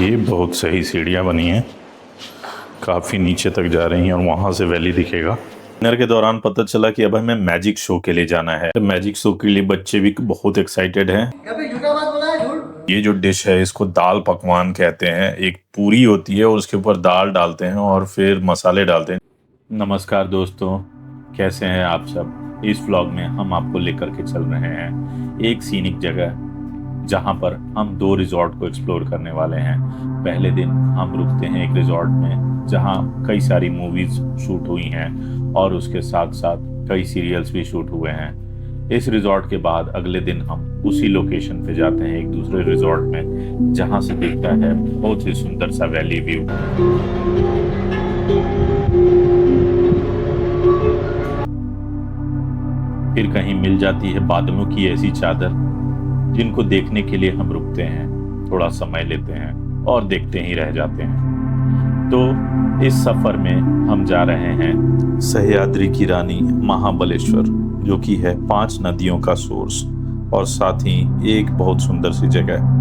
देखिए बहुत सही सीढ़ियाँ बनी हैं, काफ़ी नीचे तक जा रही हैं और वहाँ से वैली दिखेगा। डिनर के दौरान पता चला कि अब हमें मैजिक शो के लिए जाना है। मैजिक शो के लिए बच्चे भी बहुत एक्साइटेड हैं। ये जो डिश है इसको दाल पकवान कहते हैं। एक पूरी होती है और उसके ऊपर दाल डालते हैं और फिर मसाले डालते हैं। नमस्कार दोस्तों, कैसे हैं आप सब। इस व्लॉग में हम आपको लेकर के चल रहे हैं एक सीनिक जगह जहां पर हम 2 रिजॉर्ट को एक्सप्लोर करने वाले हैं। पहले दिन हम रुकते हैं एक रिजॉर्ट में जहां कई सारी मूवीज शूट हुई हैं और उसके साथ साथ कई सीरियल्स भी शूट हुए हैं। इस रिजॉर्ट के बाद अगले दिन हम उसी लोकेशन पे जाते हैं एक दूसरे रिजॉर्ट में जहां से दिखता है बहुत ही सुंदर सा वैली व्यू। फिर कहीं मिल जाती है बादलों की ऐसी चादर जिनको देखने के लिए हम रुकते हैं, थोड़ा समय लेते हैं और देखते ही रह जाते हैं। तो इस सफर में हम जा रहे हैं सह्याद्री की रानी महाबलेश्वर, जो कि है 5 नदियों का सोर्स और साथ ही एक बहुत सुंदर सी जगह।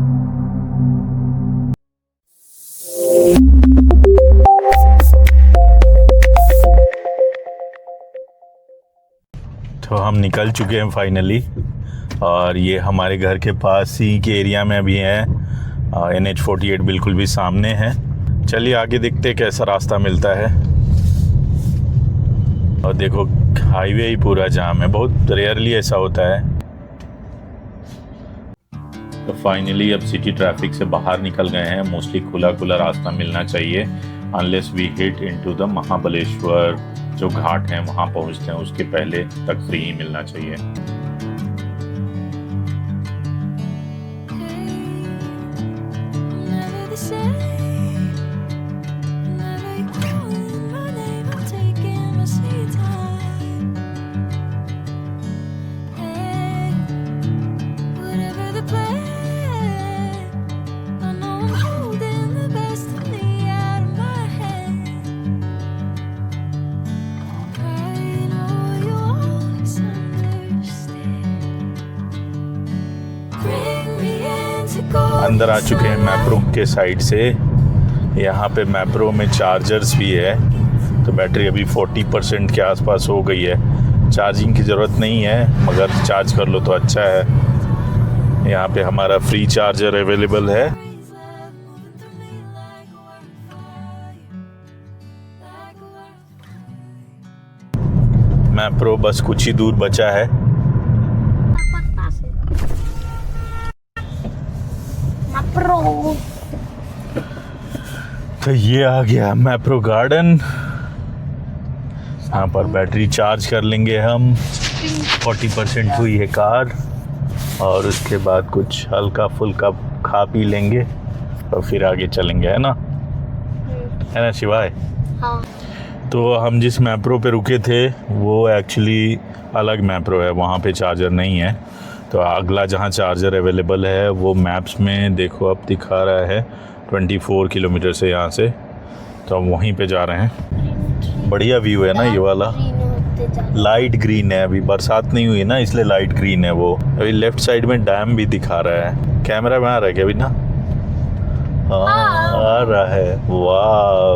तो हम निकल चुके हैं फाइनली और ये हमारे घर के पास ही के एरिया में भी है। NH48 बिल्कुल भी सामने है। चलिए आगे देखते हैं कैसा रास्ता मिलता है। और देखो हाईवे ही पूरा जाम है, बहुत रेयरली ऐसा होता है। तो फाइनली अब सिटी ट्रैफिक से बाहर निकल गए हैं। मोस्टली खुला रास्ता मिलना चाहिए unless we hit into the Mahabaleshwar जो घाट है वहाँ पहुँचते हैं, उसके पहले तक फ्री ही मिलना चाहिए। अंदर आ चुके हैं मैप्रो के साइड से। यहाँ पे मैप्रो में चार्जर्स भी है, तो बैटरी अभी 40% के आसपास हो गई है। चार्जिंग की ज़रूरत नहीं है मगर चार्ज कर लो तो अच्छा है। यहाँ पे हमारा फ्री चार्जर अवेलेबल है। मैप्रो बस कुछ ही दूर बचा है। तो ये आ गया मैप्रो गार्डन। यहाँ पर बैटरी चार्ज कर लेंगे हम। 40% हुई है कार और उसके बाद कुछ हल्का फुल्का खा पी लेंगे और फिर आगे चलेंगे, है ना शिवाय। हाँ। तो हम जिस मैप्रो पे रुके थे वो एक्चुअली अलग मैप्रो है, वहाँ पे चार्जर नहीं है। तो अगला जहाँ चार्जर अवेलेबल है वो मैप्स में देखो अब दिखा रहा है 24 किलोमीटर से यहाँ से, तो हम वहीं पे जा रहे हैं। बढ़िया व्यू है ना ये वाला, लाइट ग्रीन है। अभी बरसात नहीं हुई ना इसलिए लाइट ग्रीन है वो। अभी लेफ्ट साइड में डैम भी दिखा रहा है। कैमरा में आ रहा है क्या अभी ना? आ रहा है। वाह,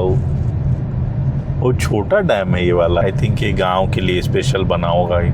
वो छोटा डैम है ये वाला। आई थिंक ये गाँव के लिए स्पेशल बना होगा ही।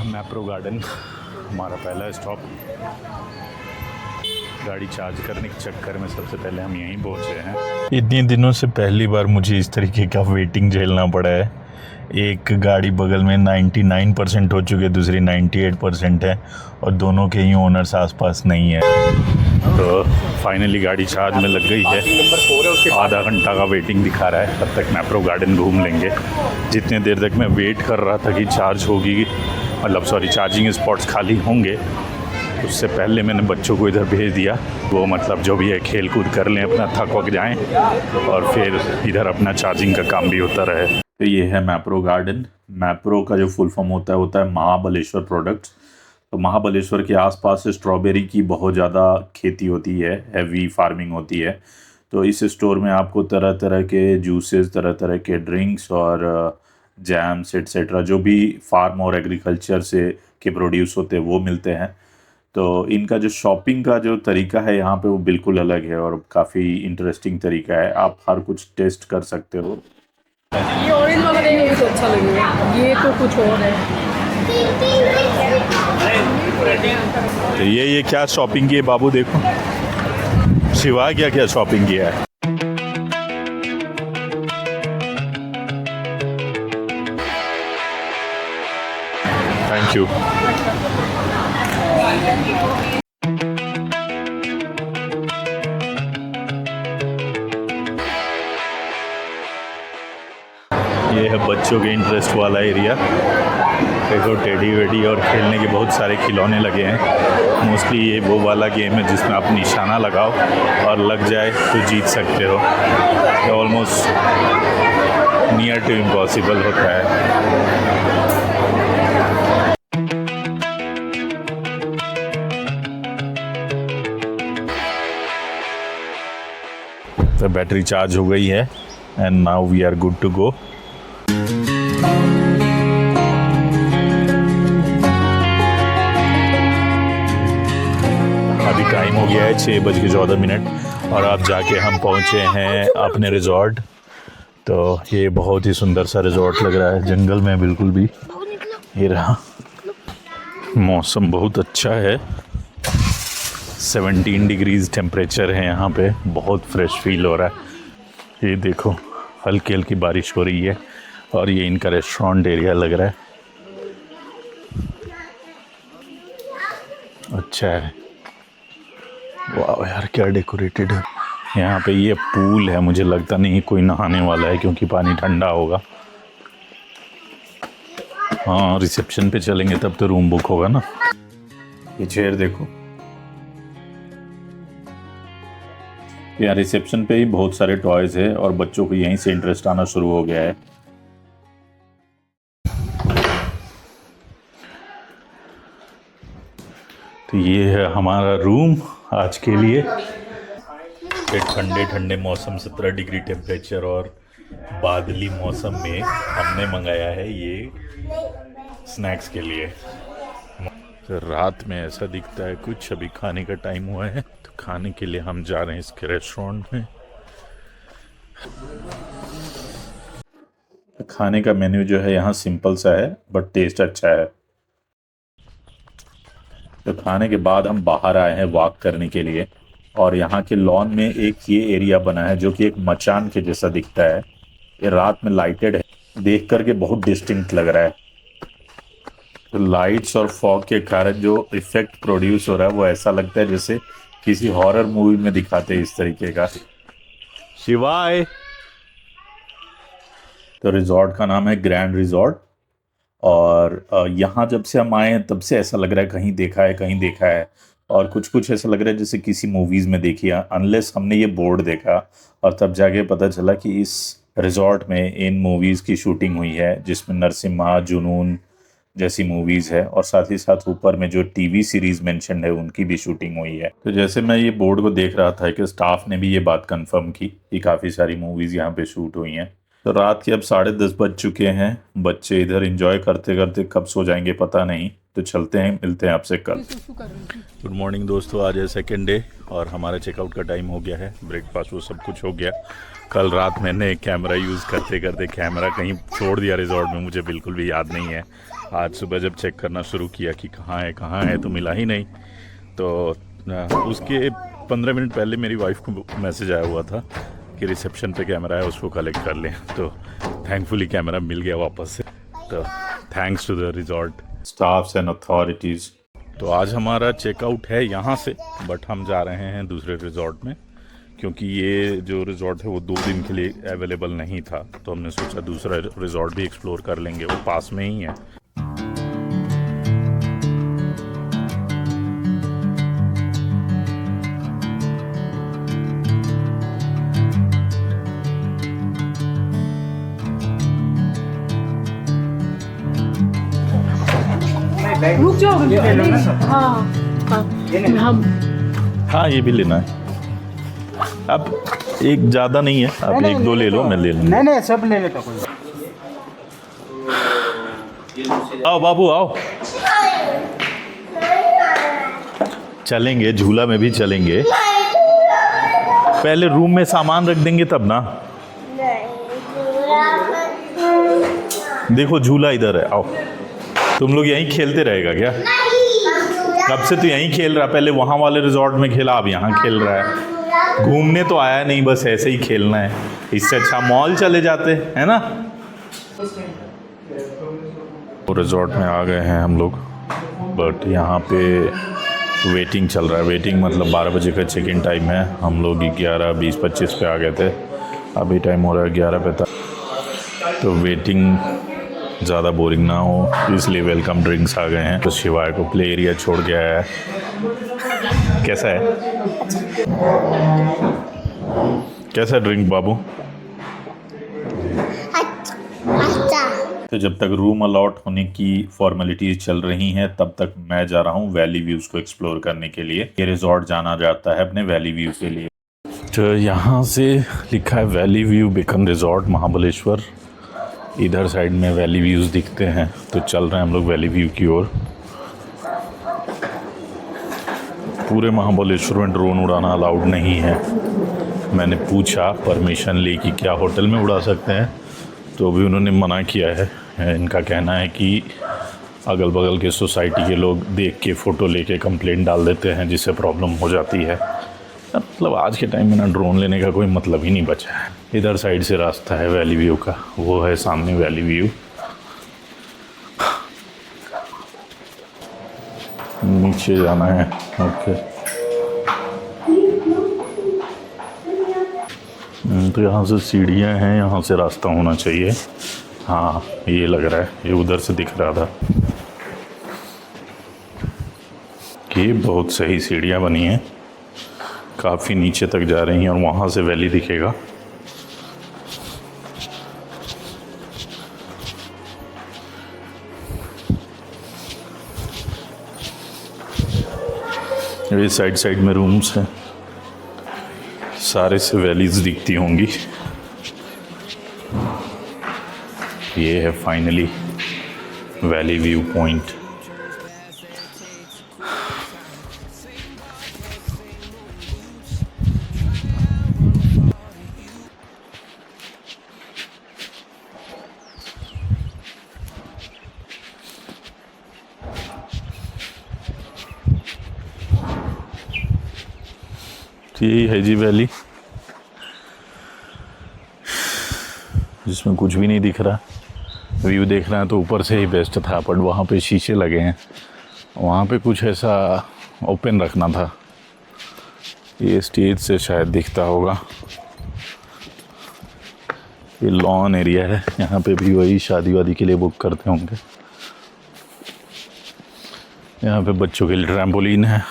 मैप्रो गार्डन हमारा पहला स्टॉप। गाड़ी चार्ज करने के चक्कर में सबसे पहले हम यहीं पहुंचे हैं। इतने दिनों से पहली बार मुझे इस तरीके का वेटिंग झेलना पड़ा है। एक गाड़ी बगल में 99% हो चुकी है, दूसरी 98% है और दोनों के ही ओनर्स आसपास नहीं है। तो फाइनली गाड़ी चार्ज में लग गई है। आधा घंटा का वेटिंग दिखा रहा है, तब तक मैप्रो गार्डन घूम लेंगे। जितने देर तक मैं वेट कर रहा था कि चार्ज होगी, मतलब सॉरी चार्जिंग स्पॉट्स खाली होंगे, उससे पहले मैंने बच्चों को इधर भेज दिया, वो मतलब जो भी है खेल कूद कर लें, अपना थक वक जाएँ और फिर इधर अपना चार्जिंग का काम भी होता रहे। तो ये है मैप्रो गार्डन। मैप्रो का जो फुल फॉर्म होता है महाबलेश्वर प्रोडक्ट्स। तो महाबलेश्वर के आसपास स्ट्रॉबेरी की बहुत ज़्यादा खेती होती है, हैवी फार्मिंग होती है। तो इस स्टोर में आपको तरह तरह के जूसेस, तरह तरह के ड्रिंक्स और जैम्स एट्सेट्रा जो भी फार्म और एग्रीकल्चर से के प्रोड्यूस होते हैं वो मिलते हैं। तो इनका जो शॉपिंग का जो तरीका है यहाँ पे वो बिल्कुल अलग है और काफ़ी इंटरेस्टिंग तरीका है। आप हर कुछ टेस्ट कर सकते हो। ये ऑरेंज वाला नहीं मुझे तो अच्छा लगेगा, ये तो कुछ और है। तो ये क्या शॉपिंग की है बाबू, देखो शिवा क्या क्या शॉपिंग किया है। Thank you. ये है बच्चों के इंटरेस्ट वाला एरिया। देखो टेडी वेडी और खेलने के बहुत सारे खिलौने लगे हैं। मोस्टली ये वो वाला गेम है जिसमें आप निशाना लगाओ और लग जाए तो जीत सकते हो। ये ऑलमोस्ट नियर टू इम्पॉसिबल होता है। तो बैटरी चार्ज हो गई है and now we are good to go. अभी टाइम हो गया है 6:14 और अब जाके हम पहुंचे हैं अपने रिजॉर्ट। तो ये बहुत ही सुंदर सा रिजॉर्ट लग रहा है, जंगल में बिल्कुल भी। ये रहा, मौसम बहुत अच्छा है, 17 डिग्रीज टेम्परेचर है यहाँ पे, बहुत फ्रेश फील हो रहा है। ये देखो हल्की हल्की बारिश हो रही है और ये इनका रेस्टोरेंट एरिया लग रहा है, अच्छा है। वाह यार क्या डेकोरेटेड है यहाँ पे। ये पूल है, मुझे लगता नहीं कोई नहाने वाला है क्योंकि पानी ठंडा होगा। हाँ रिसेप्शन पे चलेंगे तब तो रूम बुक होगा ना। ये चेयर देखो, यहाँ रिसेप्शन पे ही बहुत सारे टॉयज है और बच्चों को यहीं से इंटरेस्ट आना शुरू हो गया है। तो ये है हमारा रूम आज के लिए। ये ठंडे ठंडे मौसम, 17 डिग्री टेम्परेचर और बादली मौसम में हमने मंगाया है ये स्नैक्स के लिए। तो रात में ऐसा दिखता है कुछ। अभी खाने का टाइम हुआ है तो खाने के लिए हम जा रहे हैं इसके रेस्टोरेंट में। खाने का मेन्यू जो है यहाँ सिंपल सा है बट टेस्ट अच्छा है। तो खाने के बाद हम बाहर आए हैं वॉक करने के लिए और यहाँ के लॉन में एक ये एरिया बना है जो कि एक मचान के जैसा दिखता है। ये रात में लाइटेड है, देख करके बहुत डिस्टिंक्ट लग रहा है। तो लाइट्स और फॉग के कारण जो इफेक्ट प्रोड्यूस हो रहा है वो ऐसा लगता है जैसे किसी हॉरर मूवी में दिखाते हैं इस तरीके का। शिवाय। तो रिजॉर्ट का नाम है ग्रैंड रिजॉर्ट और यहाँ जब से हम आए हैं तब से ऐसा लग रहा है कहीं देखा है कहीं देखा है, और कुछ कुछ ऐसा लग रहा है जैसे किसी मूवीज़ में देखी है, अनलेस हमने ये बोर्ड देखा और तब जाके पता चला कि इस रिजॉर्ट में इन मूवीज़ की शूटिंग हुई है जिसमें नरसिम्हा, जुनून जैसी मूवीज़ है और साथ ही साथ ऊपर में जो टीवी सीरीज़ मेंशन है उनकी भी शूटिंग हुई है। तो जैसे मैं ये बोर्ड को देख रहा था कि स्टाफ ने भी ये बात कंफर्म की कि काफ़ी सारी मूवीज़ यहाँ पे शूट हुई हैं। तो रात के अब 10:30 बज चुके हैं, बच्चे इधर एंजॉय करते करते कब सो जाएंगे पता नहीं। तो चलते हैं, मिलते हैं आपसे कल। गुड मॉर्निंग दोस्तों, आज है सेकेंड डे और हमारा चेकआउट का टाइम हो गया है, ब्रेकफास्ट वो सब कुछ हो गया। कल रात मैंने कैमरा यूज़ करते करते कैमरा कहीं छोड़ दिया रिजॉर्ट में, मुझे बिल्कुल भी याद नहीं है। आज सुबह जब चेक करना शुरू किया कि कहाँ है तो मिला ही नहीं। तो उसके 15 मिनट पहले मेरी वाइफ को मैसेज आया हुआ था कि रिसेप्शन पे कैमरा है, उसको कलेक्ट कर लें। तो थैंकफुली कैमरा मिल गया वापस से। तो thanks to the resort staffs and authorities. तो आज हमारा चेकआउट है यहाँ से, बट हम जा रहे हैं दूसरे रिजॉर्ट में क्योंकि ये जो रिजॉर्ट है वो 2 दिन के लिए अवेलेबल नहीं था। तो हमने सोचा दूसरा रिजॉर्ट भी एक्सप्लोर कर लेंगे, वो पास में ही है। रुक जाओ हाँ हाँ हम हाँ ये भी लेना है। अब एक ज़्यादा नहीं है, आप एक दो ले लो, मैं ले लूँगा। नहीं सब ले लेता कोई। आओ बाबू आओ, चलेंगे झूला में भी चलेंगे। पहले रूम में सामान रख देंगे तब ना। देखो झूला इधर है, आओ। तुम लोग यहीं खेलते रहेगा क्या? कब से तो यहीं खेल रहा, पहले वहाँ वाले रिजॉर्ट में खेला, अब यहाँ खेल रहा है। घूमने तो आया नहीं, बस ऐसे ही खेलना है। इससे अच्छा मॉल चले जाते है ना। तो रिजॉर्ट में आ गए हैं हम लोग, बट यहाँ पे वेटिंग चल रहा है। वेटिंग मतलब 12 बजे का चेक इन टाइम है। हम लोग 11:20-25 पे आ गए थे, अभी टाइम हो रहा है 11:45। तो वेटिंग ज़्यादा बोरिंग ना हो इसलिए वेलकम ड्रिंक्स आ गए हैं। तो शिवाय को प्ले एरिया छोड़ के आया है। कैसा है? कैसा ड्रिंक बाबू? तो जब तक रूम अलॉट होने की फॉर्मेलिटीज चल रही हैं तब तक मैं जा रहा हूँ वैली व्यूज़ को एक्सप्लोर करने के लिए। ये रिजॉर्ट जाना जाता है अपने वैली व्यू के लिए। तो यहाँ से लिखा है valley view beacon resort Mahabaleshwar. इधर साइड में वैली व्यूज़ दिखते हैं, तो चल रहे हैं हम लोग वैली व्यू की ओर। पूरे महाबलेश्वर में ड्रोन उड़ाना अलाउड नहीं है। मैंने पूछा, परमिशन ली कि क्या होटल में उड़ा सकते हैं, तो भी उन्होंने मना किया है। इनका कहना है कि अगल बगल के सोसाइटी के लोग देख के फ़ोटो लेके कंप्लेंट डाल देते हैं, जिससे प्रॉब्लम हो जाती है। मतलब आज के टाइम में ना ड्रोन लेने का कोई मतलब ही नहीं बचा है। इधर साइड से रास्ता है वैली व्यू का, वो है सामने वैली व्यू। नीचे जाना है, ओके। तो यहाँ से सीढ़ियाँ हैं, यहाँ से रास्ता होना चाहिए। हाँ ये लग रहा है, ये उधर से दिख रहा था कि बहुत सही सीढ़ियाँ बनी हैं, काफ़ी नीचे तक जा रही हैं और वहाँ से वैली दिखेगा। ये साइड में रूम्स हैं, सारे से वैलीज दिखती होंगी। ये है फाइनली वैली व्यू पॉइंट। ये है जी वैली, जिसमें कुछ भी नहीं दिख रहा। व्यू देखना है तो ऊपर से ही बेस्ट था, बट वहाँ पे शीशे लगे हैं, वहाँ पे कुछ ऐसा ओपन रखना था। ये स्टेज से शायद दिखता होगा। ये लॉन एरिया है, यहाँ पे भी वही शादी वादी के लिए बुक करते होंगे। यहाँ पे बच्चों के लिए ट्रैम्पोलिन है।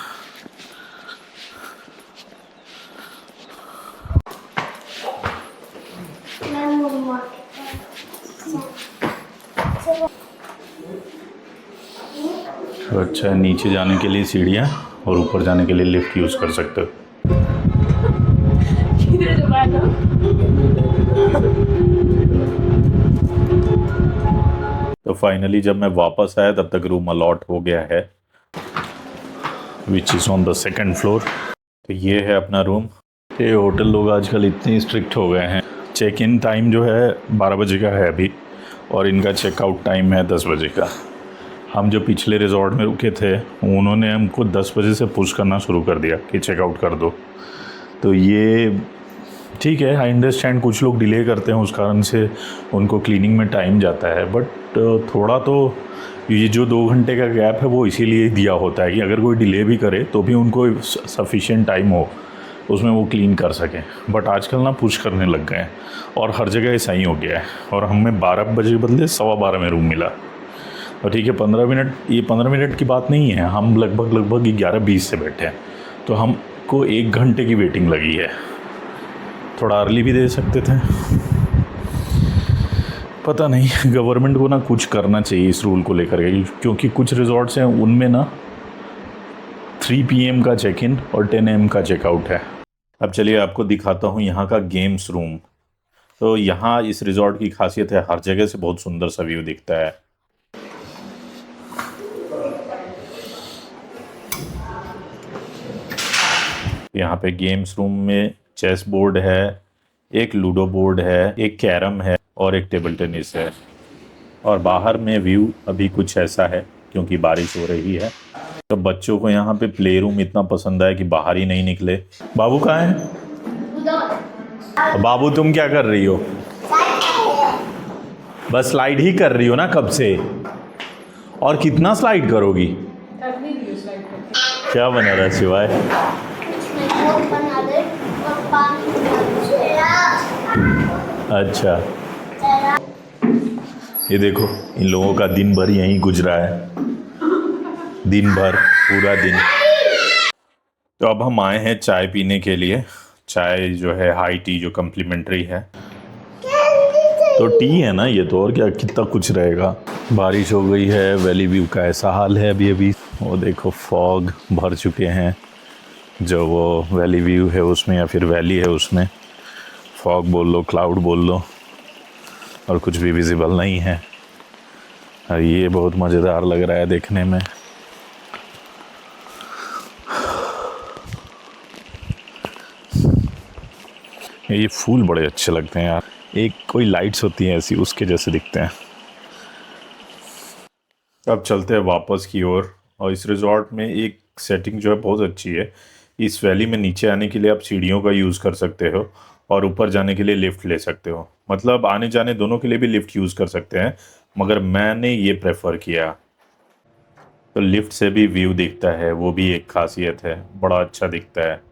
तो अच्छा, नीचे जाने के लिए सीढ़ियाँ और ऊपर जाने के लिए लिफ्ट यूज़ कर सकते हो। तो फाइनली जब मैं वापस आया तब तक रूम अलॉट हो गया है, which is on the second floor. तो ये है अपना रूम। ये होटल लोग आजकल इतने स्ट्रिक्ट हो गए हैं। चेक इन टाइम जो है 12 बजे का है अभी, और इनका चेकआउट टाइम है 10 बजे का। हम जो पिछले रिजॉर्ट में रुके थे उन्होंने हमको 10 बजे से पुश करना शुरू कर दिया कि चेकआउट कर दो। तो ये ठीक है, आई अंडरस्टैंड, कुछ लोग डिले करते हैं, उस कारण से उनको क्लीनिंग में टाइम जाता है। बट थोड़ा तो ये जो 2 घंटे का गैप है वो इसीलिए दिया होता है कि अगर कोई डिले भी करे तो भी उनको सफिशिएंट टाइम हो, उसमें वो क्लीन कर सकें। बट आजकल ना पुश करने लग गए हैं और हर जगह ऐसा ही हो गया है। और हमें 12 बजे के बदले 12:15 में रूम मिला। और ठीक है, 15 मिनट, ये 15 मिनट की बात नहीं है, हम लगभग 11:20 से बैठे हैं, तो हमको 1 घंटे की वेटिंग लगी है। थोड़ा अर्ली भी दे सकते थे। पता नहीं, गवर्नमेंट को ना कुछ करना चाहिए इस रूल को लेकर के, क्योंकि कुछ रिजॉर्ट्स हैं उनमें ना 3 PM का चेक इन और 10 AM का चेकआउट है। अब चलिए आपको दिखाता हूँ यहाँ का गेम्स रूम। तो यहाँ इस रिजॉर्ट की खासियत है, हर जगह से बहुत सुंदर सा व्यू दिखता है। यहाँ पे गेम्स रूम में चेस बोर्ड है, एक लूडो बोर्ड है, एक कैरम है और एक टेबल टेनिस है। और बाहर में व्यू अभी कुछ ऐसा है क्योंकि बारिश हो रही है। तो बच्चों को यहाँ पे प्ले रूम इतना पसंद आया कि बाहर ही नहीं निकले। बाबू कहाँ है? बाबू तुम क्या कर रही हो? बस स्लाइड ही कर रही हो ना कब से? और कितना स्लाइड करोगी? क्या बना रहा है शिवाय? अच्छा, ये देखो इन लोगों का दिन भर यहीं गुजरा है, दिन भर पूरा दिन। तो अब हम आए हैं चाय पीने के लिए। चाय जो है हाई टी जो कम्प्लीमेंट्री है, तो टी है ना ये तो, और क्या कितना कुछ रहेगा। बारिश हो गई है, वैली व्यू का ऐसा हाल है अभी। वो देखो फॉग भर चुके हैं, जो वो वैली व्यू है उसमें या फिर वैली है उसमें। फॉग बोल लो, क्लाउड बोल लो, और कुछ भी विजिबल नहीं है। और ये बहुत मज़ेदार लग रहा है देखने में। ये फूल बड़े अच्छे लगते हैं यार, एक कोई लाइट्स होती हैं ऐसी उसके जैसे दिखते हैं। अब चलते हैं वापस की ओर। और इस रिजॉर्ट में एक सेटिंग जो है बहुत अच्छी है। इस वैली में नीचे आने के लिए आप सीढ़ियों का यूज़ कर सकते हो और ऊपर जाने के लिए लिफ्ट ले सकते हो। मतलब आने जाने दोनों के लिए भी लिफ्ट यूज़ कर सकते हैं, मगर मैंने ये प्रेफर किया। तो लिफ्ट से भी व्यू दिखता है, वो भी एक खासियत है, बड़ा अच्छा दिखता है।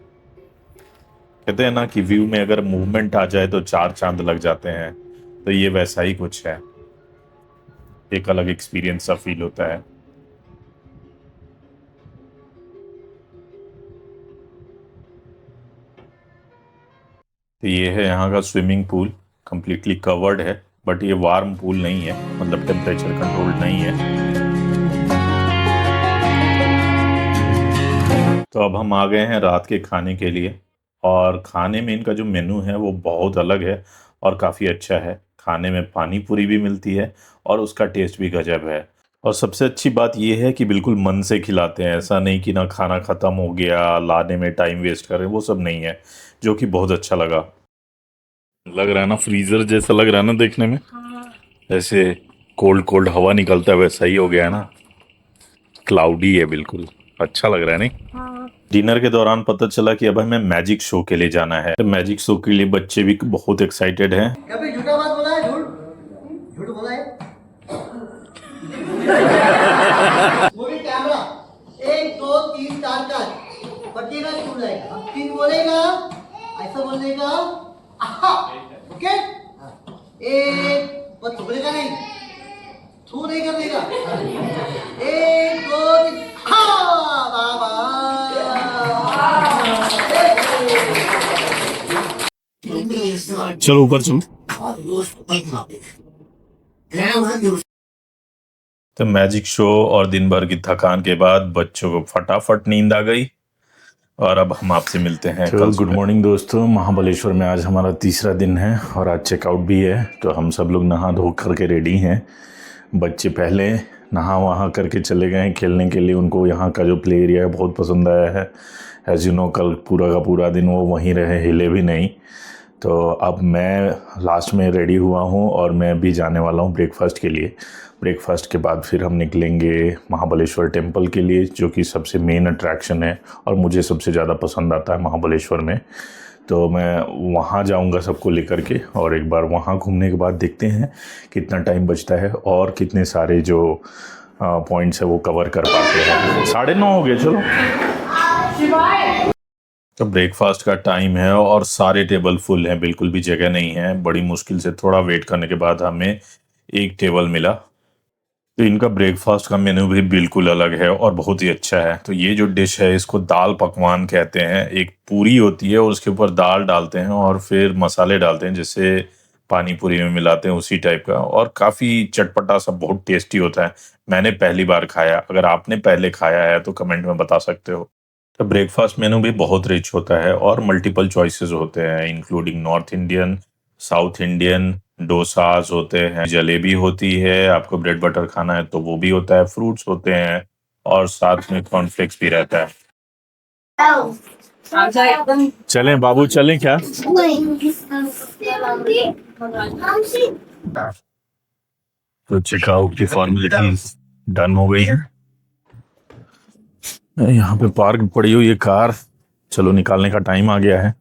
कहते हैं ना कि व्यू में अगर मूवमेंट आ जाए तो 4 चांद लग जाते हैं, तो ये वैसा ही कुछ है। एक अलग एक्सपीरियंस सा फील होता है। तो ये है यहाँ का स्विमिंग पूल, कम्प्लीटली कवर्ड है, बट ये वार्म पूल नहीं है, मतलब टेम्परेचर कंट्रोल्ड नहीं है। तो अब हम आ गए हैं रात के खाने के लिए, और खाने में इनका जो मेनू है वो बहुत अलग है और काफ़ी अच्छा है। खाने में पानी पूरी भी मिलती है और उसका टेस्ट भी गजब है। और सबसे अच्छी बात ये है कि बिल्कुल मन से खिलाते हैं, ऐसा नहीं कि ना खाना ख़त्म हो गया, लाने में टाइम वेस्ट कर रहे हैं, वो सब नहीं है, जो कि बहुत अच्छा लगा। लग रहा है ना फ्रीज़र जैसा लग रहा है ना देखने में, ऐसे कोल्ड कोल्ड हवा निकलता है वैसा ही हो गया है ना। क्लाउडी है बिल्कुल, अच्छा लग रहा है नहीं। डिनर के दौरान पता चला कि अब हमें मैजिक शो के लिए जाना है। तो मैजिक शो के लिए बच्चे भी बहुत एक्साइटेड हैं। कभी झूठा बात बोला है? झूठ झूठ बोला है? मूवी कैमरा 1 2 3 4 5 बचेगा छूट जाएगा। अब 3 बोलेगा, ऐसा बोलेगा, ओके। एक बस बोलेगा नहीं, थू नहीं कर देगा। 1 2 3 बाबा। चलो ऊपर चलो। तो मैजिक शो और दिन भर की थकान के बाद बच्चों को फटाफट नींद आ गई, और अब हम आपसे मिलते हैं कल। गुड मॉर्निंग दोस्तों, महाबलेश्वर में आज हमारा तीसरा दिन है और आज चेकआउट भी है। तो हम सब लोग नहा धो करके रेडी हैं। बच्चे पहले नहा वहाँ करके चले गए हैं खेलने के लिए। उनको यहाँ का जो प्ले एरिया है बहुत पसंद आया है। एज यू नो, कल पूरा का पूरा दिन वो वहीं रहे, हिले भी नहीं। तो अब मैं लास्ट में रेडी हुआ हूँ और मैं भी जाने वाला हूँ ब्रेकफास्ट के लिए। ब्रेकफास्ट के बाद फिर हम निकलेंगे महाबलेश्वर टेम्पल के लिए, जो कि सबसे मेन अट्रैक्शन है और मुझे सबसे ज़्यादा पसंद आता है महाबलेश्वर में। तो मैं वहाँ जाऊँगा सबको लेकर के, और एक बार वहाँ घूमने के बाद देखते हैं कितना टाइम बचता है और कितने सारे जो पॉइंट्स है वो कवर कर पाते हैं। 9:30 हो गए, चलो। तो ब्रेकफास्ट का टाइम है और सारे टेबल फुल हैं, बिल्कुल भी जगह नहीं है। बड़ी मुश्किल से थोड़ा वेट करने के बाद हमें एक टेबल मिला। तो इनका ब्रेकफास्ट का मेन्यू भी बिल्कुल अलग है और बहुत ही अच्छा है। तो ये जो डिश है इसको दाल पकवान कहते हैं। एक पूरी होती है और उसके ऊपर दाल डालते हैं और फिर मसाले डालते हैं, जैसे पानी पूरी में मिलाते हैं उसी टाइप का, और काफ़ी चटपटा सा, बहुत टेस्टी होता है। मैंने पहली बार खाया, अगर आपने पहले खाया है तो कमेंट में बता सकते हो। तो ब्रेकफास्ट मेनू भी बहुत रिच होता है और मल्टीपल चॉइसेस होते हैं, including north Indian, south Indian, dosas होते हैं, जलेबी होती है, आपको ब्रेड बटर खाना है तो वो भी होता है, फ्रूट्स होते हैं और साथ में कॉर्नफ्लेक्स भी रहता है। चलें बाबू, चलें क्या? तो चेकआउट की फॉर्मेलिटीज डन हो गई है। यहाँ पे पार्क पड़ी हुई है कार, चलो निकालने का टाइम आ गया है।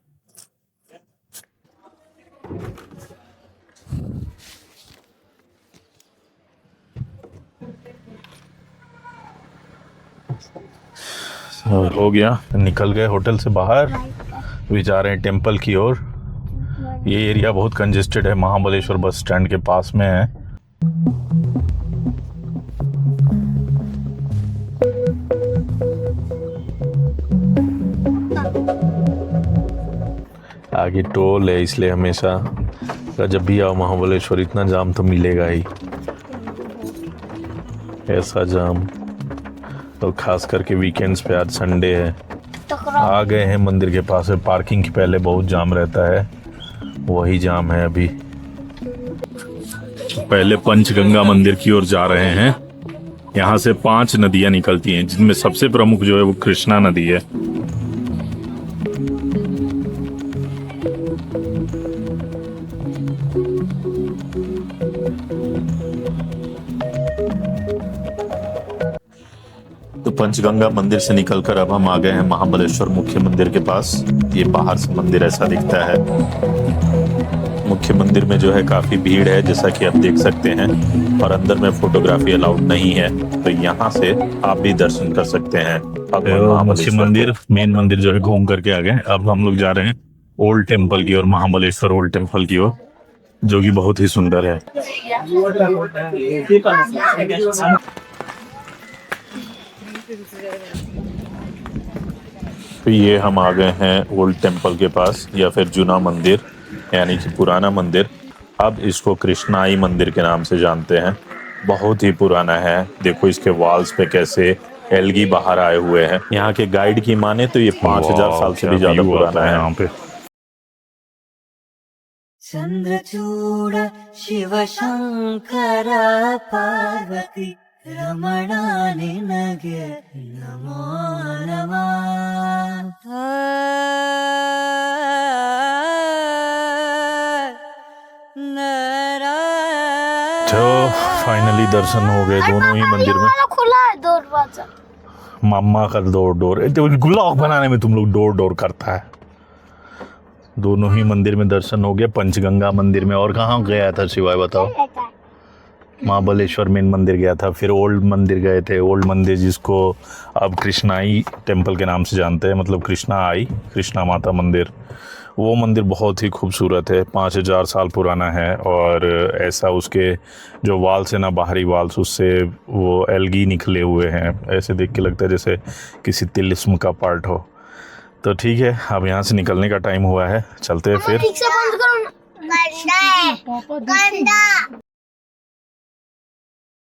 हो गया, निकल गए होटल से बाहर, अभी जा रहे हैं टेम्पल की ओर। ये एरिया बहुत कंजेस्टेड है, महाबलेश्वर बस स्टैंड के पास में है। आगे टोल है, इसलिए हमेशा जब भी आओ महाबलेश्वर इतना जाम तो मिलेगा ही, ऐसा जाम। तो खास करके वीकेंड्स पे, आज संडे है। आ गए हैं मंदिर के पास है, पार्किंग के पहले बहुत जाम रहता है, वही जाम है अभी। पहले पंचगंगा मंदिर की ओर जा रहे हैं। यहाँ से 5 नदियां निकलती हैं, जिनमें सबसे प्रमुख जो है वो कृष्णा नदी है। तो पंचगंगा मंदिर से निकलकर अब हम आ गए हैं महाबलेश्वर मुख्य मंदिर के पास। ये बाहर से मंदिर ऐसा दिखता है। मुख्य मंदिर में जो है काफी भीड़ है, जैसा कि आप देख सकते हैं, और अंदर में फोटोग्राफी अलाउड नहीं है, तो यहाँ से आप भी दर्शन कर सकते हैं। अब मुख्य मंदिर, मेन मंदिर जो है घूम करके आ गए। अब हम लोग जा रहे हैं ओल्ड टेम्पल की ओर, महाबलेश्वर ओल्ड टेम्पल की ओर, जो कि बहुत ही सुंदर है। तो ये हम आ गए हैं ओल्ड टेम्पल के पास, या फिर जूना मंदिर, यानी कि पुराना मंदिर। अब इसको कृष्णाई मंदिर के नाम से जानते हैं। बहुत ही पुराना है, देखो इसके वॉल्स पे कैसे एल्गी बाहर आए हुए हैं। यहाँ के गाइड की माने तो ये 5000 साल से भी ज्यादा पुराना है। यहाँ पे चंद्रचूड़ शिव शंकर पार्वती रमणा निनगे नमो नमः। तो फाइनली दर्शन हो गए दोनों ही मंदिर में। खुला है दरवाजा। मामा का डोर ब्लॉग बनाने में तुम लोग डोर करता है। दोनों ही मंदिर में दर्शन हो गया। पंचगंगा मंदिर में, और कहाँ गया था शिवाय बताओ? महाबलेश्वर मेन मंदिर गया था, फिर ओल्ड मंदिर गए थे। ओल्ड मंदिर जिसको अब कृष्णाई टेम्पल के नाम से जानते हैं, मतलब कृष्णा माता मंदिर। वो मंदिर बहुत ही खूबसूरत है, 5000 साल पुराना है, और ऐसा उसके जो वाल्स है ना, बाहरी वाल्स, उससे वो एल्गी निकले हुए हैं। ऐसे देख के लगता है जैसे किसी तिलिस्म का पार्ट हो। तो ठीक है, अब यहाँ से निकलने का टाइम हुआ है, चलते हैं फिर। ठीक से बंद करो ना। गंदा है, गंदा।